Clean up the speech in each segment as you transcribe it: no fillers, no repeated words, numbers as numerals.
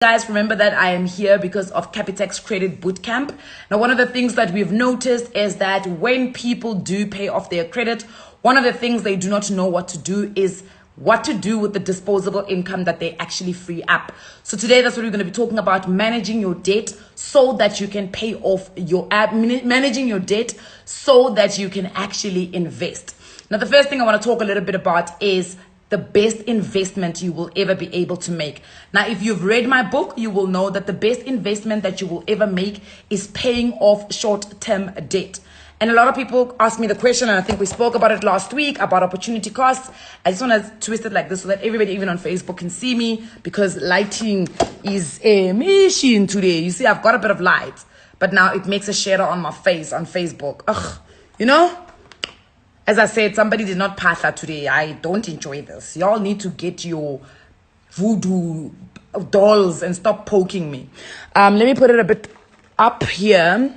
Guys, remember that I am here because of Capitex Credit Bootcamp. Now, one of the things that we've noticed is that when people do pay off their credit, one of the things they do not know what to do is what to do with the disposable income that they actually free up. So today, that's what we're going to be talking about: managing your debt so that you can pay off your managing your debt so that you can actually invest. Now, the first thing I want to talk a little bit about is the best investment you will ever be able to make. Now, if you've read my book, you will know that the best investment that you will ever make is paying off short-term debt. And a lot of people ask me the question, and I think we spoke about it last week, about opportunity costs. I just want to twist it like this so that everybody, even on Facebook, can see me, because lighting is a machine today. You see, I've got a bit of light, but now it makes a shadow on my face on Facebook. Ugh, you know? As I said, somebody did not pass that today. I don't enjoy this. Y'all need to get your voodoo dolls and stop poking me. Let me put it a bit up here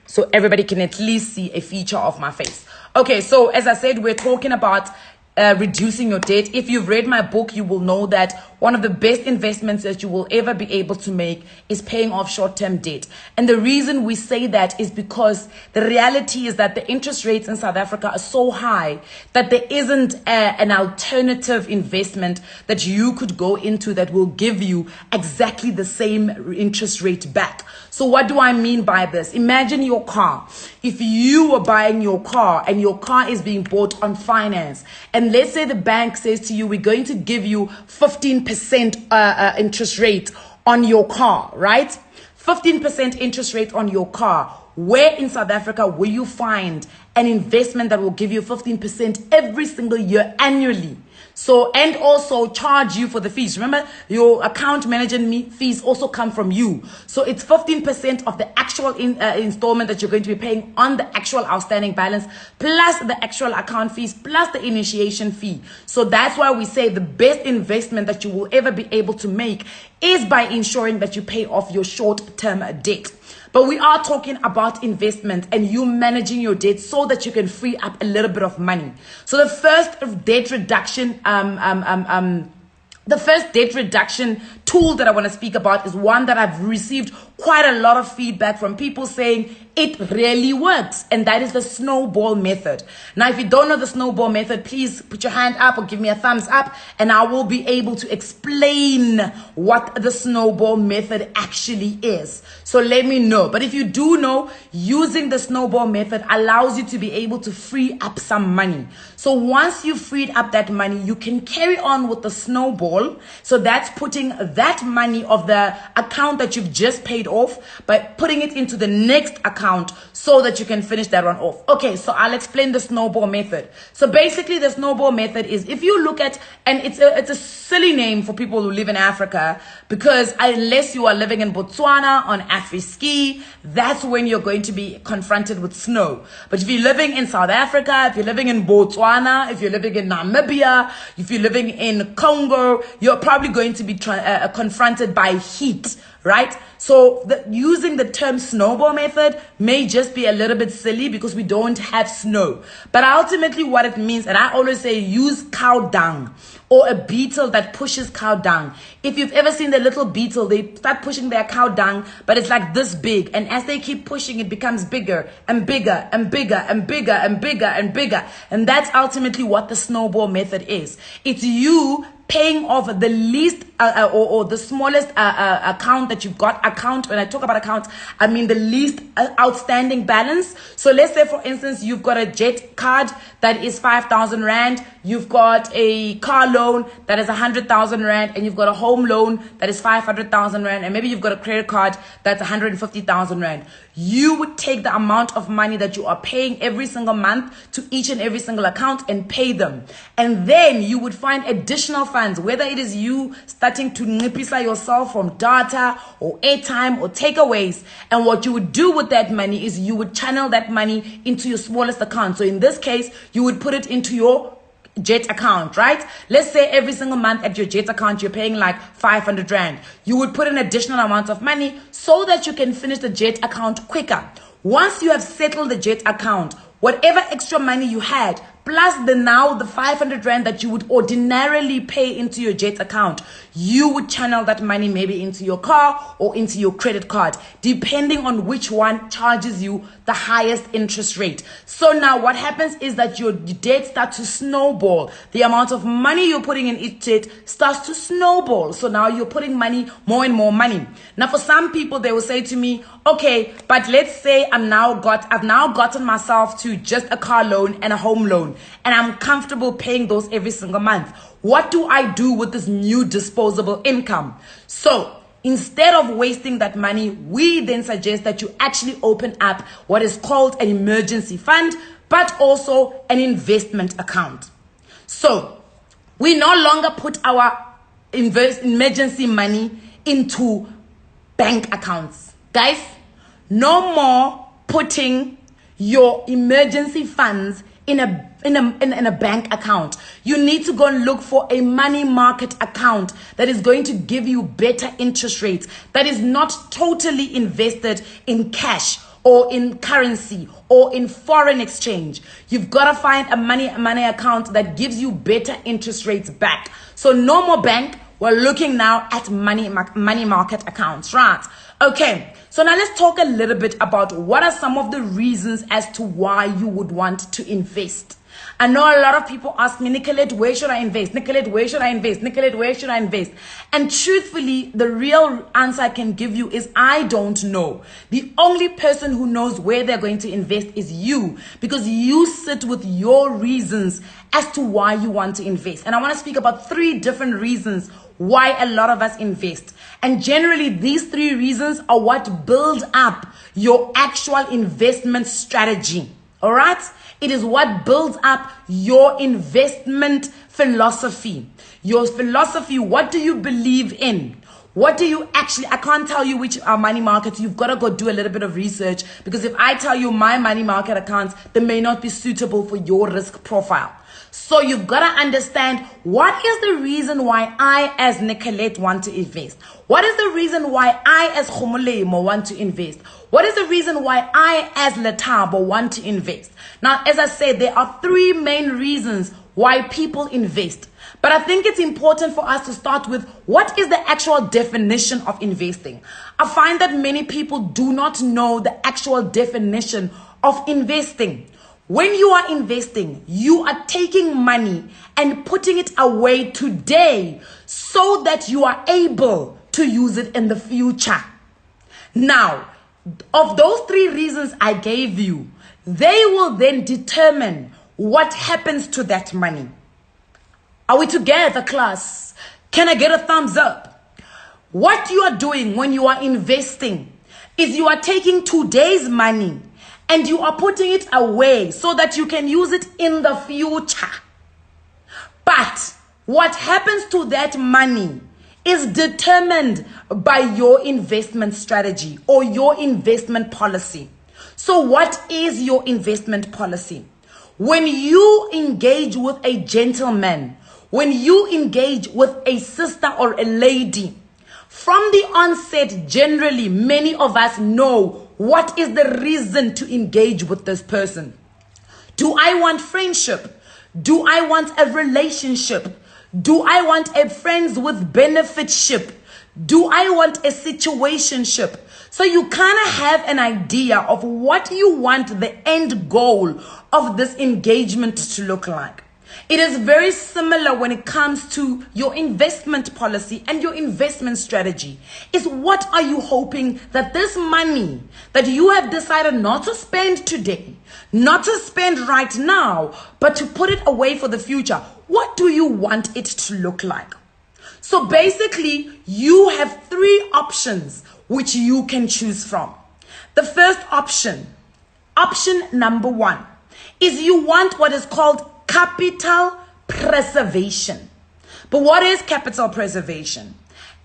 so everybody can at least see a feature of my face. Okay, so as I said, we're talking about reducing your debt. If you've read my book, you will know that one of the best investments that you will ever be able to make is paying off short-term debt. And the reason we say that is because the reality is that the interest rates in South Africa are so high that there isn't an alternative investment that you could go into that will give you exactly the same interest rate back. So what do I mean by this? Imagine your car. If you were buying your car and your car is being bought on finance, and let's say the bank says to you, we're going to give you 15% interest rate on your car, right? 15% interest rate on your car. Where in South Africa will you find an investment that will give you 15% every single year annually? So, and also charge you for the fees. Remember, your account management fees also come from you. So it's 15% of the actual installment that you're going to be paying on the actual outstanding balance, plus the actual account fees, plus the initiation fee. So that's why we say the best investment that you will ever be able to make is by ensuring that you pay off your short-term debt. But we are talking about investment and you managing your debt so that you can free up a little bit of money. So the first debt reduction tool that I want to speak about is one that I've received quite a lot of feedback from people saying it really works, and that is the snowball method. Now, if you don't know the snowball method, please put your hand up or give me a thumbs up, and I will be able to explain what the snowball method actually is. So let me know. But if you do know, using the snowball method allows you to be able to free up some money. So once you've freed up that money, you can carry on with the snowball. So that's putting that money of the account that you've just paid off, by putting it into the next account so that you can finish that one off. Okay, so I'll explain the snowball method. So basically the snowball method is, if you look at, and it's a silly name for people who live in Africa, because unless you are living in Botswana on Afri-ski, that's when you're going to be confronted with snow. But if you're living in South Africa, if you're living in Botswana, if you're living in Namibia, if you're living in Congo, you're probably going to be confronted by heat, right? So using the term snowball method may just be a little bit silly because we don't have snow. But ultimately what it means, and I always say, use cow dung or a beetle that pushes cow dung. If you've ever seen the little beetle, they start pushing their cow dung, but it's like this big. And as they keep pushing, it becomes bigger and bigger and bigger and bigger and bigger and bigger. And that's ultimately what the snowball method is. It's you paying off the least or the smallest account that you've got. Account, when I talk about account, I mean the least outstanding balance. So let's say, for instance, you've got a jet card that is 5,000 Rand. You've got a car loan that is 100,000 Rand, and you've got a home loan that is 500,000 Rand, and maybe you've got a credit card that's 150,000 Rand. You would take the amount of money that you are paying every single month to each and every single account and pay them. And then you would find additional funds, whether it is you starting to nipisa yourself from data or airtime or takeaways. And what you would do with that money is you would channel that money into your smallest account. So in this case, you would put it into your jet account, right? Let's say every single month at your jet account, you're paying like 500 Rand. You would put an additional amount of money so that you can finish the jet account quicker. Once you have settled the jet account, whatever extra money you had, plus the 500 rand that you would ordinarily pay into your Jet account, you would channel that money maybe into your car or into your credit card, depending on which one charges you the highest interest rate. So now what happens is that your debt starts to snowball. The amount of money you're putting in each debt starts to snowball. So now you're putting more and more money. Now for some people, they will say to me, okay, but let's say I've now gotten myself to just a car loan and a home loan, and I'm comfortable paying those every single month. What do I do with this new disposable income? So instead of wasting that money, we then suggest that you actually open up what is called an emergency fund, but also an investment account. So we no longer put our emergency money into bank accounts. Guys, no more putting your emergency funds in a bank account. You need to go and look for a money market account that is going to give you better interest rates, that is not totally invested in cash or in currency or in foreign exchange. You've got to find a money account that gives you better interest rates back. So no more bank. We're looking now at money market accounts, right? Okay, so now let's talk a little bit about what are some of the reasons as to why you would want to invest. I know a lot of people ask me, Nicolette, where should I invest? Nicolette, where should I invest? Nicolette, where should I invest? And truthfully, the real answer I can give you is I don't know. The only person who knows where they're going to invest is you, because you sit with your reasons as to why you want to invest. And I want to speak about 3 different reasons why a lot of us invest. And generally, these 3 reasons are what build up your actual investment strategy. All right? It is what builds up your investment philosophy. Your philosophy, what do you believe in? What do you actually, I can't tell you which are money markets. You've got to go do a little bit of research, because if I tell you my money market accounts, they may not be suitable for your risk profile. So you've got to understand, what is the reason why I as Nicolette want to invest? What is the reason why I as Khomolemo want to invest? What is the reason why I as Letabo want to invest? Now, as I said, there are 3 main reasons why people invest. But I think it's important for us to start with, what is the actual definition of investing? I find that many people do not know the actual definition of investing. When you are investing, you are taking money and putting it away today so that you are able to use it in the future. Now, of those 3 reasons I gave you, they will then determine what happens to that money. Are we together, class? Can I get a thumbs up? What you are doing when you are investing is you are taking today's money and you are putting it away so that you can use it in the future. But what happens to that money is determined by your investment strategy or your investment policy. So what is your investment policy? When you engage with a gentleman, when you engage with a sister or a lady, from the onset, generally, many of us know what is the reason to engage with this person. Do I want friendship? Do I want a relationship? Do I want a friends with benefitship? Do I want a situationship? So you kind of have an idea of what you want the end goal of this engagement to look like. It is very similar when it comes to your investment policy and your investment strategy. Is what are you hoping that this money that you have decided not to spend today, not to spend right now, but to put it away for the future, what do you want it to look like? So basically, you have 3 options which you can choose from. The first option number 1, is you want what is called capital preservation. But what is capital preservation?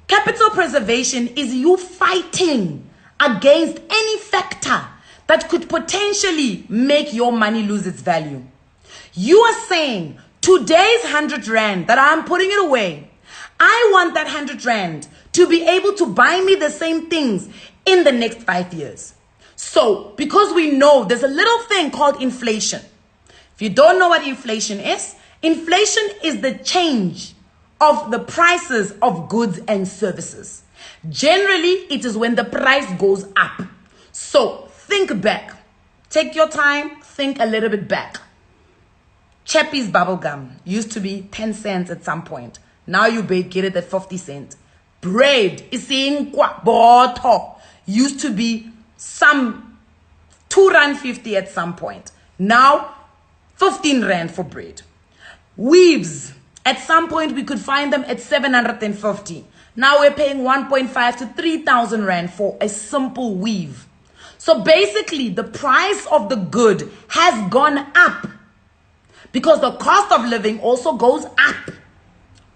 Capital preservation is you fighting against any factor that could potentially make your money lose its value. You are saying, today's 100 rand that I'm putting it away, I want that 100 rand to be able to buy me the same things in the next 5 years. So, because we know there's a little thing called inflation. If you don't know what inflation is the change of the prices of goods and services. Generally, it is when the price goes up. So think back. Take your time, think a little bit back. Chappie's bubblegum used to be 10 cents at some point. Now you get it at 50 cents. Bread is saying boto used to be some 2.50 at some point. Now 15 rand for bread. Weaves, at some point we could find them at 750. Now we're paying 1.5 to 3,000 rand for a simple weave. So basically the price of the good has gone up because the cost of living also goes up.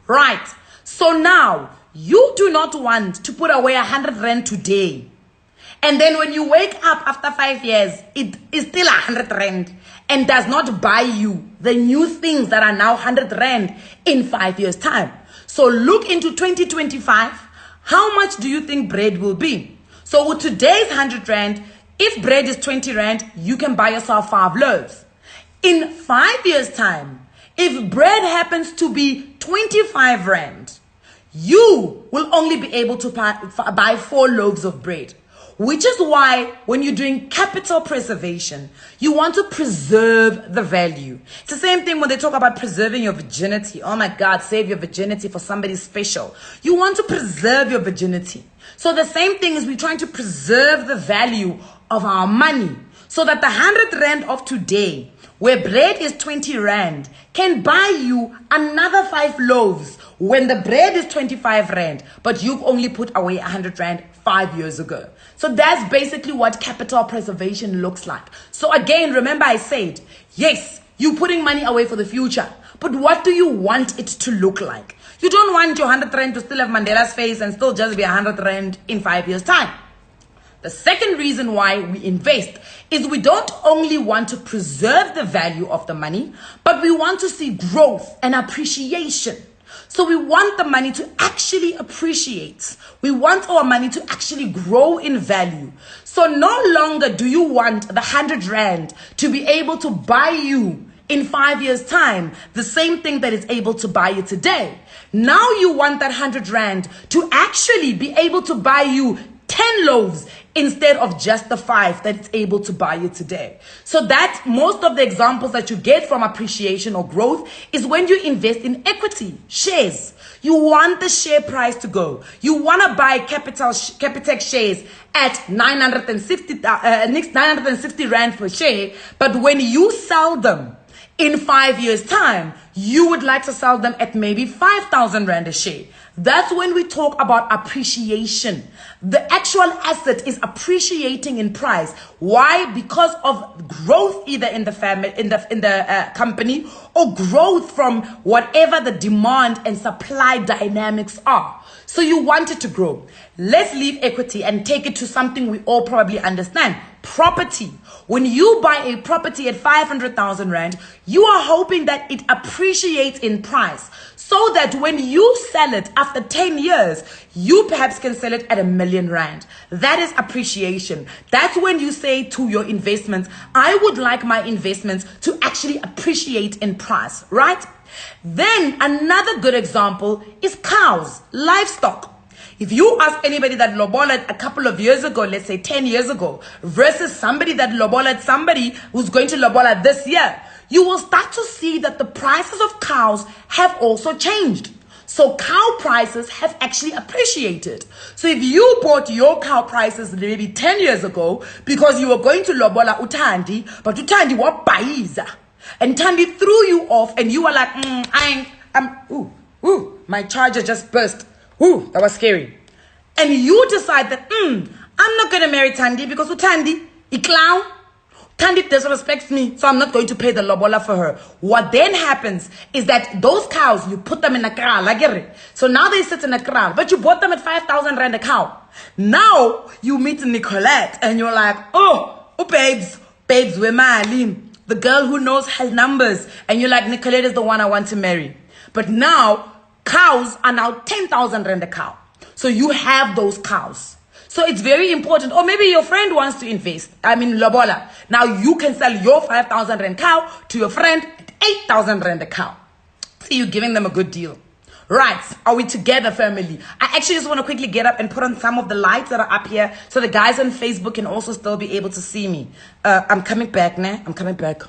Right. So now you do not want to put away 100 rand today. And then when you wake up after 5 years, it is still 100 rand and does not buy you the new things that are now 100 rand in 5 years' time. So look into 2025. How much do you think bread will be? So with today's 100 rand, if bread is 20 rand, you can buy yourself 5 loaves. In 5 years' time, if bread happens to be 25 rand, you will only be able to buy 4 loaves of bread. Which is why when you're doing capital preservation, you want to preserve the value. It's the same thing when they talk about preserving your virginity. Oh my God, save your virginity for somebody special. You want to preserve your virginity. So the same thing is we're trying to preserve the value of our money so that the 100 rand of today, where bread is 20 rand, can buy you another 5 loaves when the bread is 25 rand, but you've only put away 100 rand 5 years ago. So that's basically what capital preservation looks like. So again, remember I said, yes, you're putting money away for the future, but what do you want it to look like? You don't want your 100 rand to still have Mandela's face and still just be 100 rand in 5 years' time. The second reason why we invest is we don't only want to preserve the value of the money, but we want to see growth and appreciation. So we want the money to actually appreciate. We want our money to actually grow in value. So no longer do you want the 100 rand to be able to buy you in 5 years' time the same thing that it's able to buy you today. Now you want that 100 rand to actually be able to buy you 10 loaves instead of just the 5 that it's able to buy you today. So that most of the examples that you get from appreciation or growth is when you invest in equity, shares. You want the share price to go. You want to buy Capitec shares at 960 rand per share, but when you sell them in 5 years' time, you would like to sell them at maybe 5,000 rand a share. That's when we talk about appreciation. The actual asset is appreciating in price. Why? Because of growth either in the family, in the company, or growth from whatever the demand and supply dynamics are. So you want it to grow. Let's leave equity and take it to something we all probably understand. Property. When you buy a property at 500,000 rand, you are hoping that it appreciates in price, so that when you sell it after 10 years, you perhaps can sell it at 1 million rand. That is appreciation. That's when you say to your investments, I would like my investments to actually appreciate in price, right? Then another good example is cows, livestock. If you ask anybody that lobola a couple of years ago, let's say 10 years ago, versus somebody that lobola somebody who's going to lobola this year, you will start to see that the prices of cows have also changed. So cow prices have actually appreciated. So if you bought your cow prices maybe 10 years ago because you were going to lobola Utandi, but Utandi wa baiza, and Tandi threw you off and you were like, my charger just burst. Ooh, that was scary. And you decide that, I'm not going to marry Tandi because Utandi, he clown. Tandi disrespects me, so I'm not going to pay the lobola for her. What then happens is that those cows, you put them in a kraal, so now they sit in a kraal, but you bought them at 5,000 rand a cow. Now you meet Nicolette and you're like, oh babes, we're Mali, the girl who knows her numbers. And you're like, Nicolette is the one I want to marry. But now cows are now 10,000 rand a cow. So you have those cows. So it's very important. Or maybe your friend wants to invest. I mean, lobola. Now you can sell your 5,000 rand cow to your friend at 8,000 rand a cow. So you're giving them a good deal. Right, are we together, family? I actually just want to quickly get up and put on some of the lights that are up here so the guys on Facebook can also still be able to see me. I'm coming back, nah? I'm coming back.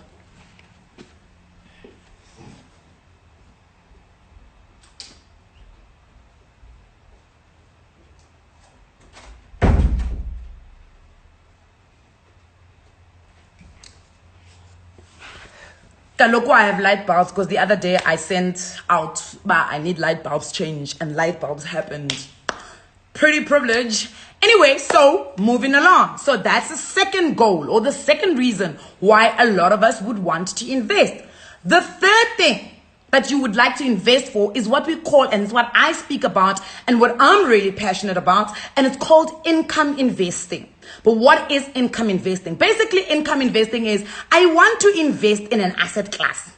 Look, I have light bulbs because the other day I sent out, I need light bulbs change, and light bulbs happened. Pretty privilege. Anyway, so moving along. So that's the second goal, or the second reason why a lot of us would want to invest. The third thing that you would like to invest for is what we call, and it's what I speak about and what I'm really passionate about, and it's called income investing. But what is income investing? Basically, income investing is I want to invest in an asset class.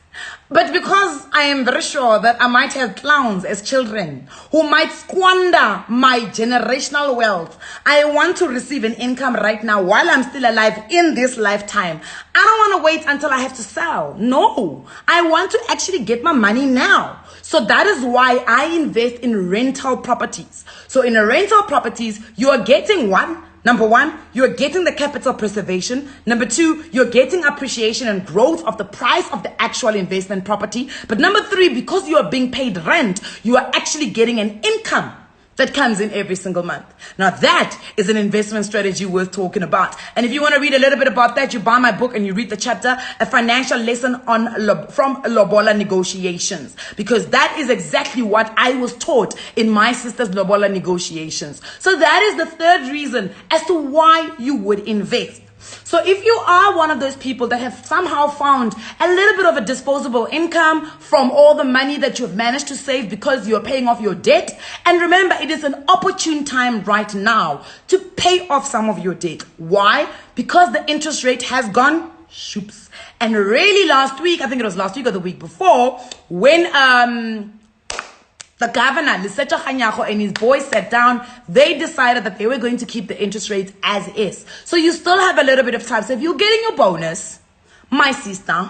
But because I am very sure that I might have clowns as children who might squander my generational wealth, I want to receive an income right now while I'm still alive in this lifetime. I don't want to wait until I have to sell. No, I want to actually get my money now. So that is why I invest in rental properties. So in a rental properties, you are getting Number one, you're getting the capital preservation. Number two, you're getting appreciation and growth of the price of the actual investment property. But number three, because you are being paid rent, you are actually getting an income that comes in every single month. Now that is an investment strategy worth talking about. And if you want to read a little bit about that, you buy my book and you read the chapter, A Financial Lesson from Lobola Negotiations. Because that is exactly what I was taught in my sister's Lobola negotiations. So that is the third reason as to why you would invest. So if you are one of those people that have somehow found a little bit of a disposable income from all the money that you've managed to save because you're paying off your debt, and remember, it is an opportune time right now to pay off some of your debt. Why? Because the interest rate has gone shoops. And really last week, I think it was last week or the week before, when the governor, Lisecho Kganyago, and his boys sat down, they decided that they were going to keep the interest rates as is. So you still have a little bit of time. So if you're getting your bonus, my sister,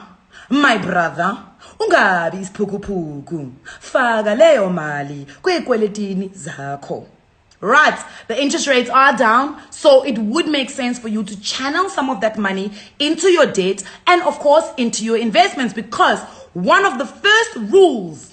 my brother, ungabi isiphukuphuku, faka leyo mali kwikweletini zakho. Right, the interest rates are down, so it would make sense for you to channel some of that money into your debt and, of course, into your investments, because one of the first rules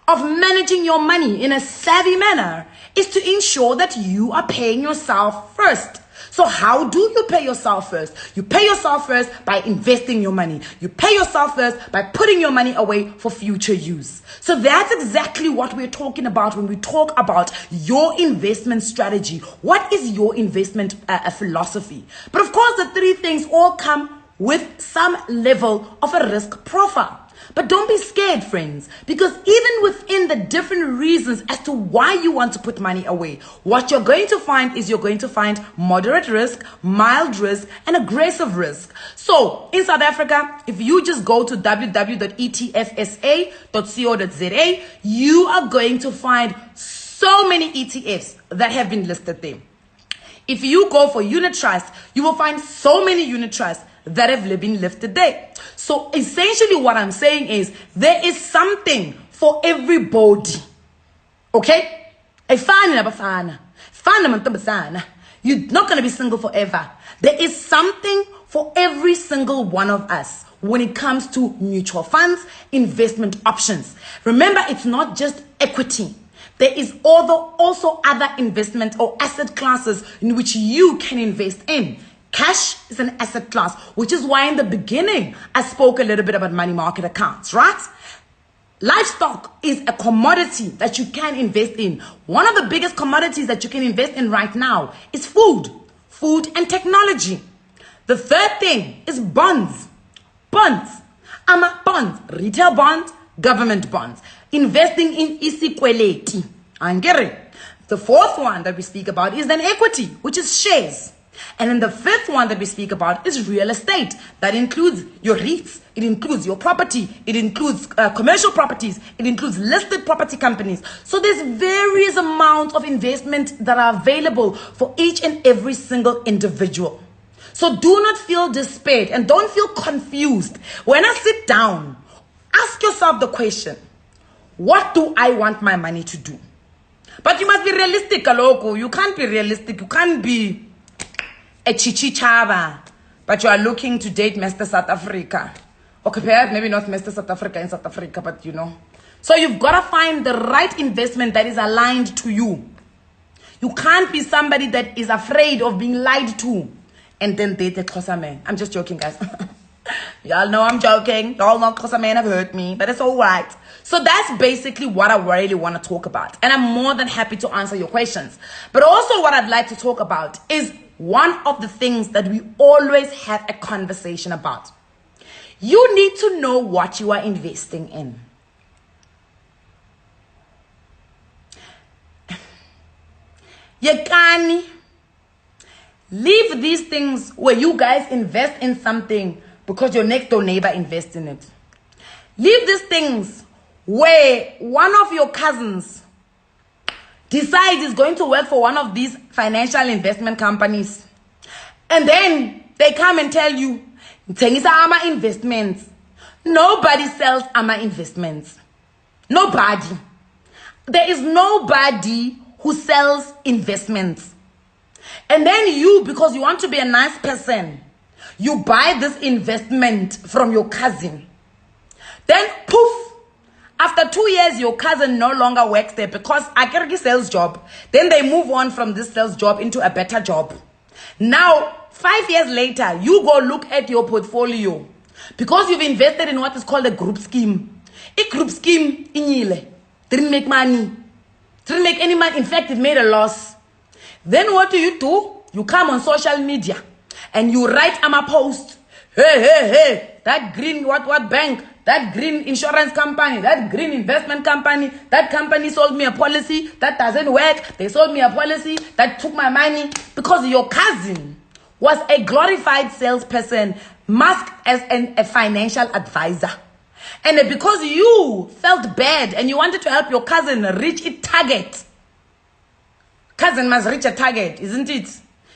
of managing your money in a savvy manner is to ensure that you are paying yourself first. So how do you pay yourself first? You pay yourself first by investing your money. You pay yourself first by putting your money away for future use. So that's exactly what we're talking about when we talk about your investment strategy. What is your investment philosophy? But of course, the three things all come with some level of a risk profile. But don't be scared, friends, because even within the different reasons as to why you want to put money away, what you're going to find is you're going to find moderate risk, mild risk, and aggressive risk. So in South Africa, if you just go to www.etfsa.co.za, you are going to find so many ETFs that have been listed there. If you go for unit trust, you will find so many unit trusts that have been lifted there. So essentially what I'm saying is there is something for everybody. Okay? You're not going to be single forever. There is something for every single one of us when it comes to mutual funds, investment options. Remember, it's not just equity. There is also other investment or asset classes in which you can invest in. Cash is an asset class, which is why in the beginning, I spoke a little bit about money market accounts, right? Livestock is a commodity that you can invest in. One of the biggest commodities that you can invest in right now is food and technology. The third thing is bonds. Bonds, retail bonds, government bonds. Investing in isikweleti. The fourth one that we speak about is then equity, which is shares. And then the fifth one that we speak about is real estate. That includes your REITs. It includes your property. It includes commercial properties. It includes listed property companies. So there's various amounts of investment that are available for each and every single individual. So do not feel despaired and don't feel confused. When I sit down, ask yourself the question, what do I want my money to do? But you must be realistic, Kaloko. You can't be realistic. You can't be a chichi chava, but you are looking to date Mr. South Africa. Okay, perhaps maybe not Mr. South Africa in South Africa, but you know. So you've got to find the right investment that is aligned to you. You can't be somebody that is afraid of being lied to and then date a Xhosa man. I'm just joking, guys. Y'all know I'm joking. Y'all know Xhosa men have hurt me, but it's all right. So that's basically what I really want to talk about. And I'm more than happy to answer your questions. But also what I'd like to talk about is one of the things that we always have a conversation about. You need to know what you are investing in. Yekani, leave these things where you guys invest in something because your next door neighbor invests in it. Leave these things where one of your cousins decides is going to work for one of these financial investment companies. And then they come and tell you, Tengisa Ama Investments. Nobody sells Ama Investments. Nobody. There is nobody who sells investments. And then you, because you want to be a nice person, you buy this investment from your cousin. Then poof, after 2 years, your cousin no longer works there because Akergi sales job. Then they move on from this sales job into a better job. Now, 5 years later, you go look at your portfolio because you've invested in what is called a group scheme. A group scheme, didn't make money. Didn't make any money. In fact, it made a loss. Then what do? You come on social media and you write a post. Hey, that green what bank? That green insurance company, that green investment company, that company sold me a policy that doesn't work. They sold me a policy that took my money because your cousin was a glorified salesperson masked as a financial advisor. And because you felt bad and you wanted to help your cousin reach its target. Cousin must reach a target, isn't it?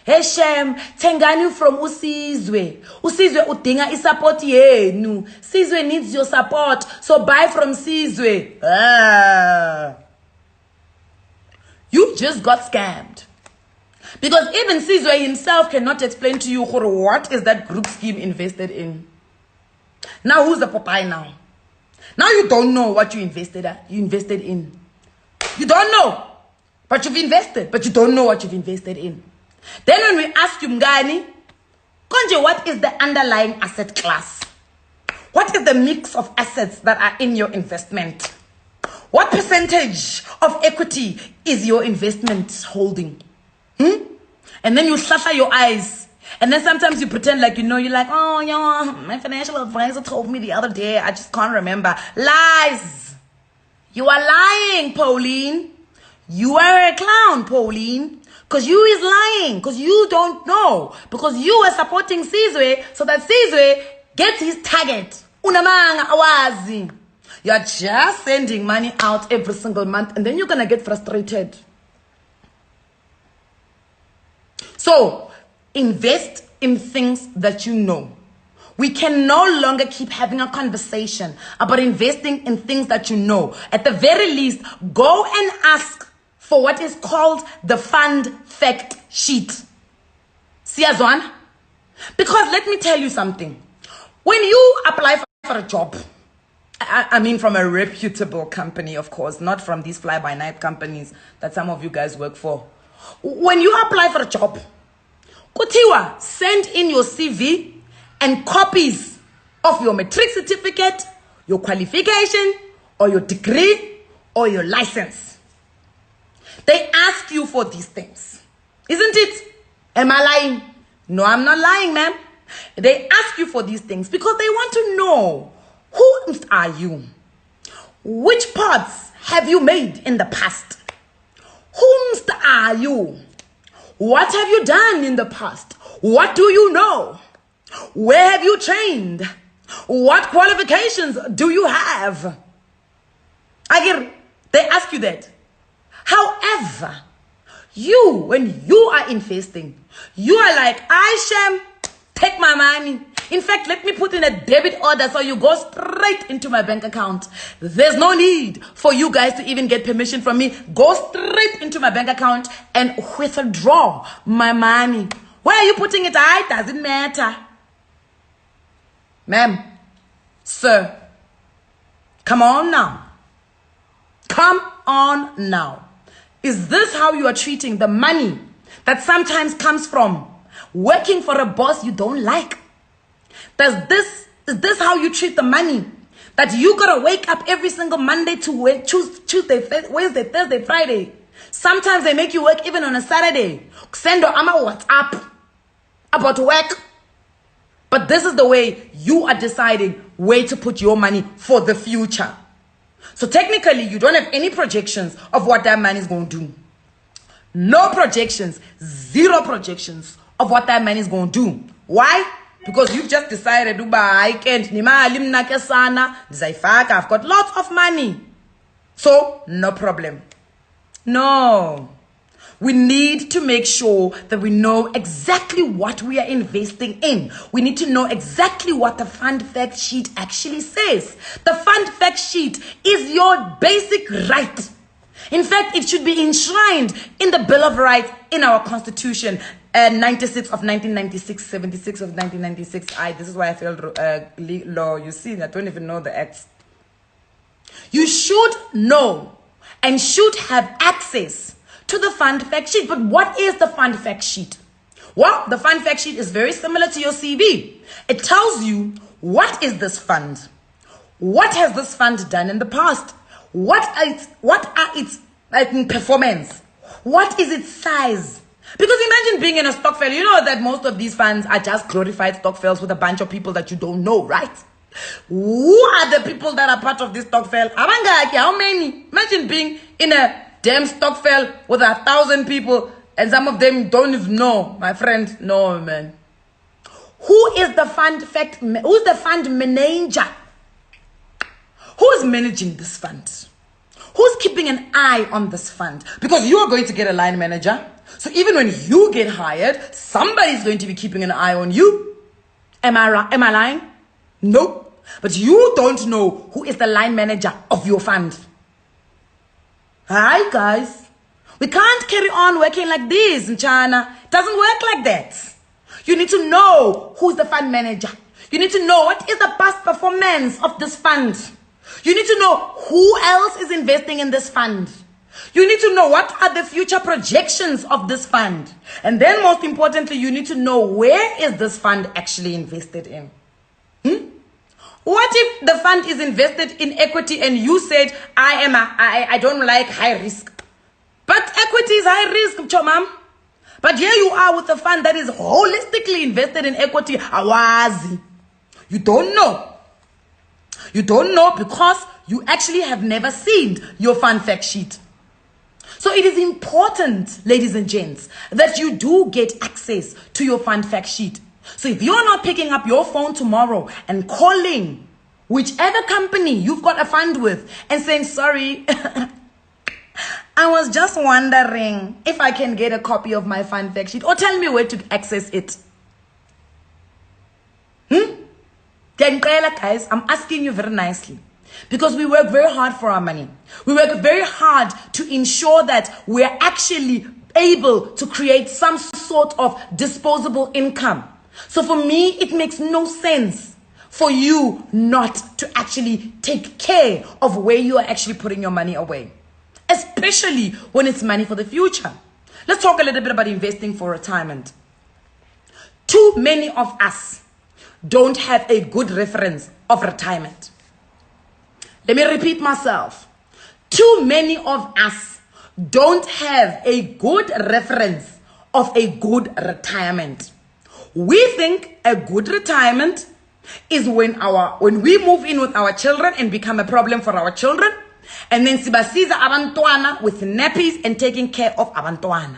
Hey Shem, tengani from Usizwe. Usizwe udinga support yenu. Sizwe needs your support. So buy from Sizwe. You just got scammed. Because even Sizwe himself cannot explain to you what is that group scheme invested in. Now who's the Popeye now? Now you don't know what you invested in. You don't know. But you've invested. But you don't know what you've invested in. Then when we ask you, Mgani, Konje, what is the underlying asset class? What is the mix of assets that are in your investment? What percentage of equity is your investment holding? And then you suffer your eyes. And then sometimes you pretend like you know, you're like, oh, yeah, my financial advisor told me the other day, I just can't remember. Lies. You are lying, Pauline. You are a clown, Pauline. Because you is lying. Because you don't know. Because you are supporting Sizwe so that Sizwe gets his target. Unamanga awazi. You're just sending money out every single month and then you're going to get frustrated. So, invest in things that you know. We can no longer keep having a conversation about investing in things that you know. At the very least, go and ask for what is called the fund fact sheet. Siyazwana? Because let me tell you something. When you apply for a job, I mean from a reputable company, of course, not from these fly-by-night companies that some of you guys work for. When you apply for a job, Kutiwa, send in your CV and copies of your matric certificate, your qualification, or your degree, or your license. They ask you for these things. Isn't it? Am I lying? No, I'm not lying, ma'am. They ask you for these things because they want to know who are you? Which parts have you made in the past? Whom are you? What have you done in the past? What do you know? Where have you trained? What qualifications do you have? They ask you that. However, when you are investing, you are like, Aisha, take my money. In fact, let me put in a debit order so you go straight into my bank account. There's no need for you guys to even get permission from me. Go straight into my bank account and withdraw my money. Where are you putting it? It doesn't matter. Ma'am, sir, come on now. Come on now. Is this how you are treating the money that sometimes comes from working for a boss you don't like? Is this how you treat the money that you gotta wake up every single Monday to Tuesday, Wednesday, Thursday, Friday? Sometimes they make you work even on a Saturday. Send your WhatsApp about work. But this is the way you are deciding where to put your money for the future. So technically, you don't have any projections of what that money is going to do. No projections, zero projections of what that money is going to do. Why? Because you've just decided, I've got lots of money. So, no problem. No. We need to make sure that we know exactly what we are investing in. We need to know exactly what the fund fact sheet actually says. The fund fact sheet is your basic right. In fact, it should be enshrined in the Bill of Rights in our Constitution, 96 of 1996, 76 of 1996. This is why I failed law. You see, I don't even know the acts. You should know and should have access to the fund fact sheet. But what is the fund fact sheet? Well, the fund fact sheet is very similar to your CV. It tells you, what is this fund? What has this fund done in the past? What are its performance? What is its size? Because imagine being in a stock fair. You know that most of these funds are just glorified stock fairs with a bunch of people that you don't know, right? Who are the people that are part of this stock fair? How many? Imagine being in a damn stock fair with 1,000 people and some of them don't even know, my friend. No, man. Who is the fund fact? Who's the fund manager? Who is managing this fund? Who's keeping an eye on this fund? Because you are going to get a line manager. So even when you get hired, somebody's going to be keeping an eye on you. Am I lying? No. But you don't know who is the line manager of your fund. Hi, guys. We can't carry on working like this in China. It doesn't work like that. You need to know who's the fund manager. You need to know what is the past performance of this fund. You need to know who else is investing in this fund. You need to know what are the future projections of this fund. And then most importantly, you need to know where is this fund actually invested in. What if the fund is invested in equity and you said, I don't like high risk. But equity is high risk, chomam. But here you are with a fund that is holistically invested in equity. Awazi. You don't know. You don't know because you actually have never seen your fund fact sheet. So it is important, ladies and gents, that you do get access to your fund fact sheet. So if you're not picking up your phone tomorrow and calling whichever company you've got a fund with and saying, sorry, I was just wondering if I can get a copy of my fund fact sheet, or tell me where to access it. Guys, I'm asking you very nicely. Because we work very hard for our money. We work very hard to ensure that we're actually able to create some sort of disposable income. So for me, it makes no sense for you not to actually take care of where you are actually putting your money away. Especially when it's money for the future. Let's talk a little bit about investing for retirement. Too many of us don't have a good reference of retirement. Let me repeat myself. Too many of us don't have a good reference of a good retirement. We think a good retirement is when we move in with our children and become a problem for our children, and then sibasiza abantwana with nappies and taking care of abantwana.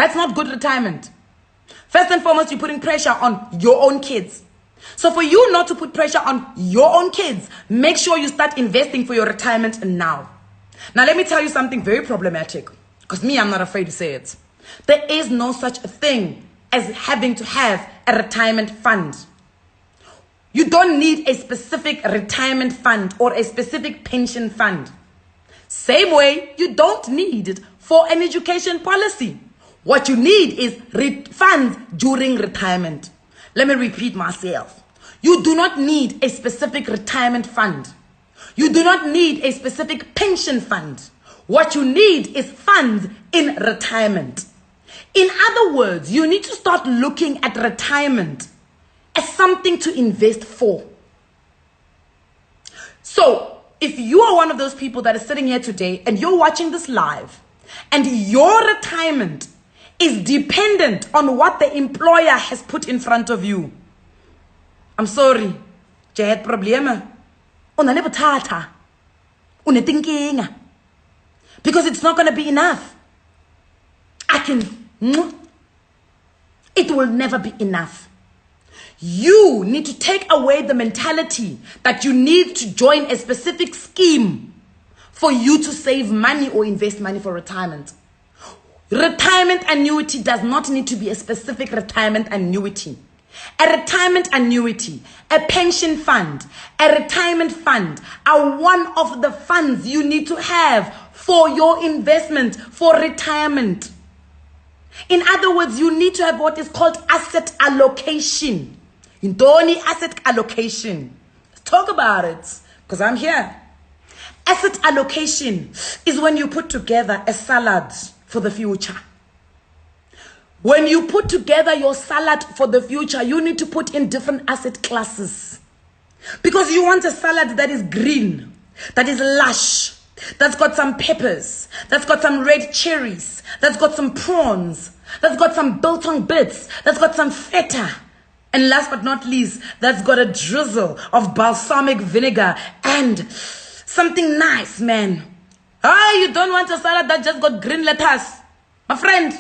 That's not good retirement. First and foremost, you're putting pressure on your own kids. So for you not to put pressure on your own kids, make sure you start investing for your retirement now. Now, let me tell you something very problematic, because me, I'm not afraid to say it. There is no such a thing as having to have a retirement fund. You don't need a specific retirement fund or a specific pension fund. Same way, you don't need it for an education policy. What you need is funds during retirement. Let me repeat myself. You do not need a specific retirement fund. You do not need a specific pension fund. What you need is funds in retirement. In other words, you need to start looking at retirement as something to invest for. So, if you are one of those people that is sitting here today and you're watching this live and your retirement is dependent on what the employer has put in front of you, I'm sorry, jy het probleme. Una le bothata. Una thinking. Because it's not going to be enough. It will never be enough. You need to take away the mentality that you need to join a specific scheme for you to save money or invest money for retirement. Retirement annuity does not need to be a specific retirement annuity. A retirement annuity, a pension fund, a retirement fund are one of the funds you need to have for your investment for retirement. In other words, you need to have what is called asset allocation. Indoni asset allocation. Let's talk about it, because I'm here. Asset allocation is when you put together a salad for the future. When you put together your salad for the future, you need to put in different asset classes. Because you want a salad that is green, that is lush, that's got some peppers, that's got some red cherries, that's got some prawns, that's got some biltong bits, that's got some feta. And last but not least, that's got a drizzle of balsamic vinegar and something nice, man. You don't want a salad that just got green lettuce. My friend,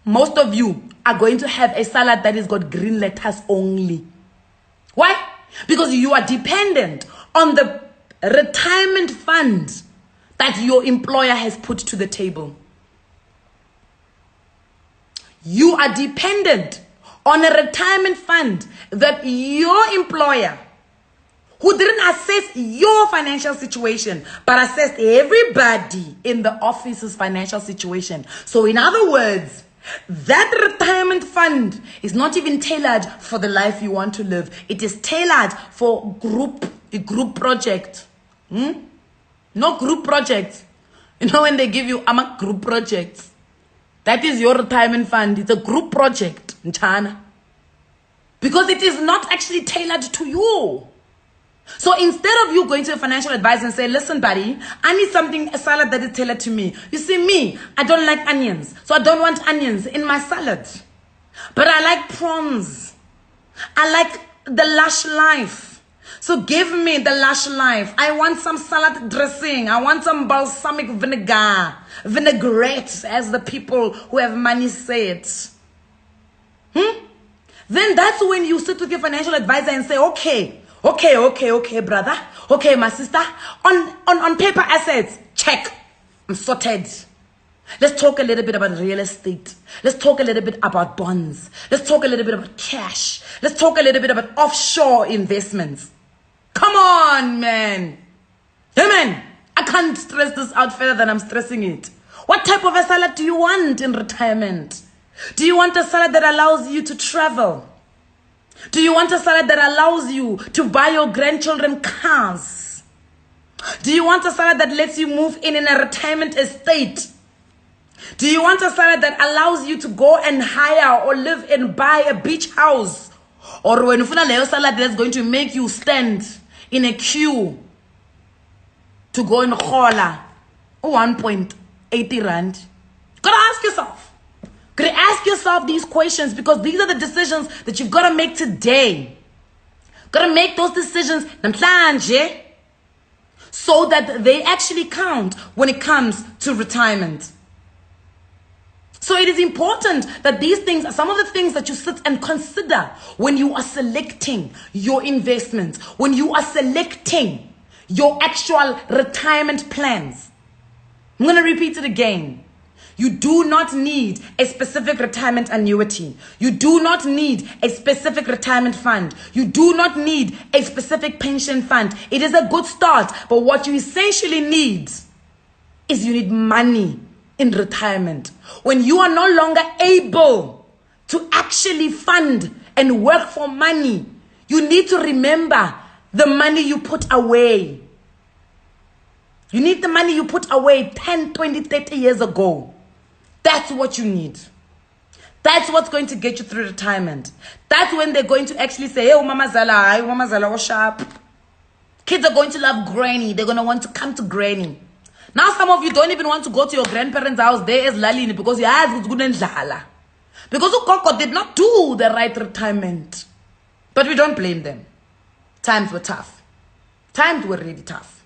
most of you are going to have a salad that has got green lettuce only. Why? Because you are dependent on the retirement fund that your employer has put to the table. You are dependent on a retirement fund that your employer, who didn't assess your financial situation, but assessed everybody in the office's financial situation. So in other words, that retirement fund is not even tailored for the life you want to live. It is tailored for a group project. No group project. You know when they give you a group project, that is your retirement fund. It's a group project. Because it is not actually tailored to you. So instead of you going to a financial advisor and say, listen, buddy, I need a salad that is tailored to me. You see, me, I don't like onions. So I don't want onions in my salad. But I like prawns. I like the lush life. So give me the lush life. I want some salad dressing. I want some balsamic vinegar. Vinaigrette, as the people who have money say it. Then that's when you sit with your financial advisor and say, okay, brother. Okay, my sister. On paper assets, check. I'm sorted. Let's talk a little bit about real estate. Let's talk a little bit about bonds. Let's talk a little bit about cash. Let's talk a little bit about offshore investments. Come on, man. Hey, man. I can't stress this out further than I'm stressing it. What type of a salad do you want in retirement? Do you want a salad that allows you to travel? Do you want a salad that allows you to buy your grandchildren cars? Do you want a salad that lets you move in a retirement estate? Do you want a salad that allows you to go and hire or live and buy a beach house? Or when you find a salad that's going to make you stand in a queue to go in Khola 1.80 rand? Gotta ask yourself. Gotta ask yourself these questions, because these are the decisions that you've got to make today. Gotta make those decisions namhlanje, so that they actually count when it comes to retirement. So it is important that these things are some of the things that you sit and consider when you are selecting your investments, when you are selecting your actual retirement plans. I'm going to repeat it again. You do not need a specific retirement annuity. You do not need a specific retirement fund. You do not need a specific pension fund. It is a good start, but what you essentially need is you need money in retirement. When you are no longer able to actually fund and work for money, you need to remember the money you put away. You need the money you put away 10, 20, 30 years ago. That's what you need. That's what's going to get you through retirement. That's when they're going to actually say, hey, Mama Zala, what's up? Kids are going to love granny. They're going to want to come to granny. Now some of you don't even want to go to your grandparents' house there as Lalini because your eyes was good and Lala. Because Ukoko did not do the right retirement. But we don't blame them. Times were tough. Times were really tough.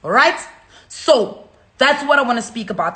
All right? So that's what I want to speak about.